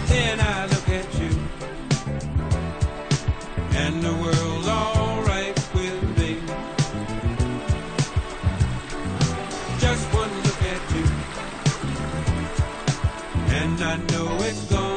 Then I look at you, and the world's alright with me. Just one look at you, and I know it's gone.